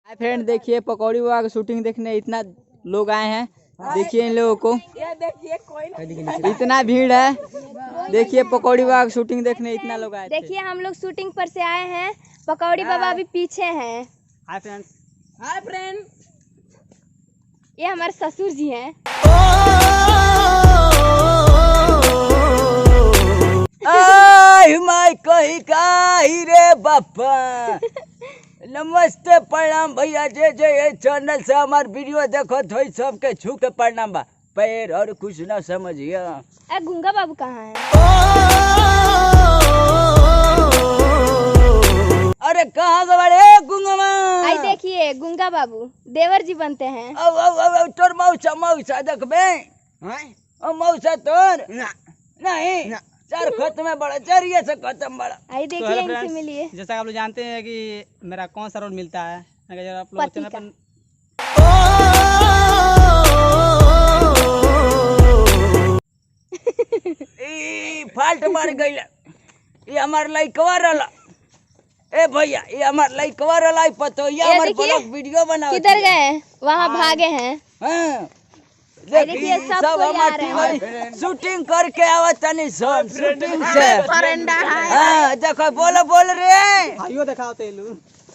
Hi friend, देखिए पकौड़ी बाबा की shooting देखने इतना लोग आए हैं। देखिए इन लोगों को, इतना भीड़ है। देखिए पकौड़ी बाबा की शूटिंग देखने इतना लोग आए। देखिए हम लोग शूटिंग पर से आए हैं, पकौड़ी बाबा अभी पीछे हैं। Hi friends. हाय फ्रेंड, ये हमारे ससुर जी हैं। माय कही काई रे बापा। नमस्ते, प्रणाम भैया। जे ये चैनल से हमार वीडियो देखो तो सबके छू के प्रणाम बा। पैर और कुछ ना समझिए। गुंगा बाबू कहाँ हैं? अरे कहाँ से बड़े गुंगमा? आई देखिए गुंगा बाबू देवर जी बनते हैं। तोर मौसा मौसा देखबे? मौसा तोर नहीं चार खत में बड़ा चरिए से खत्म बड़ा। आई देखिए इनसे मिलिए। जैसा आप लोग जानते हैं कि मेरा कौन सा रोल मिलता है, अगर आप लोग पति चैनल का। पर फाल्ट मार गई। ये हमार लइकवा रहला। ए भैया, ये हमार लइकवा रहला। पतो ये हमार ब्लॉग वीडियो बनाओ। किधर गए? वहाँ भागे हैं। हाँ देखिए सब सब कोई आ हमार रहे हैं। शूटिंग करके आवत तनी सब शूटिंग से। हाँ देखो, बोलो बोल रे, आइयो दिखाओ तेलू।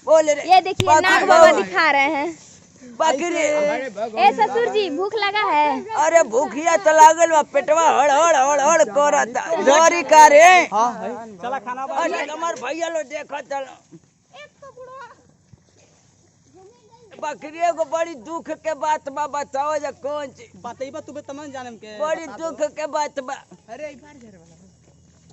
बोल रे। ये देखिए नाग बाबा दिखा रहे हैं। बकरी। ए ससुर जी भूख लगा है? अरे भूखिया तो लागल बा, पेटवा हड़ हड़ हड़ हड़ करता। जोरी का रे। चला खाना अरे हमार भैया लो देखत चलो। बकरी को बड़ी दुख के बात बा, बताओ जा कौन चीज बतइबा तू तमन जानम के। बड़ी दुख के बात बा। अरे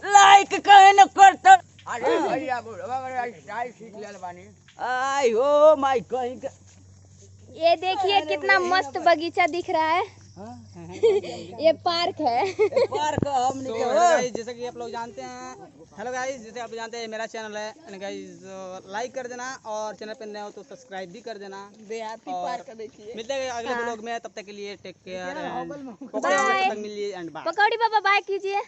लाइक कहे न करत। अरे भैया स्टाइल सीख लेल बानी। आई हो माय कहीं का। ये देखिए कितना मस्त बगीचा दिख रहा है। ये पार्क है। पार्क हमने के गाइस, जैसे कि आप लोग जानते हैं, हेलो गाइस, जैसे आप जानते हैं मेरा चैनल है गाइस, लाइक कर देना और चैनल पे नए हो तो सब्सक्राइब भी कर देना। देहाती पार्क देखिए। मिलते हैं अगले ब्लॉग में, तब तक के लिए टेक केयर बाय। एंड मिलिए and bye. Pakodi Baba bye कीजिए।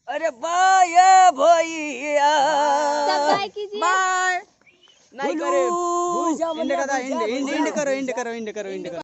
अरे बाय भैया, सब बाय कीजिए। बाय नहीं करे इंड करो इंड करो इंड करो इंड करो इंड करो।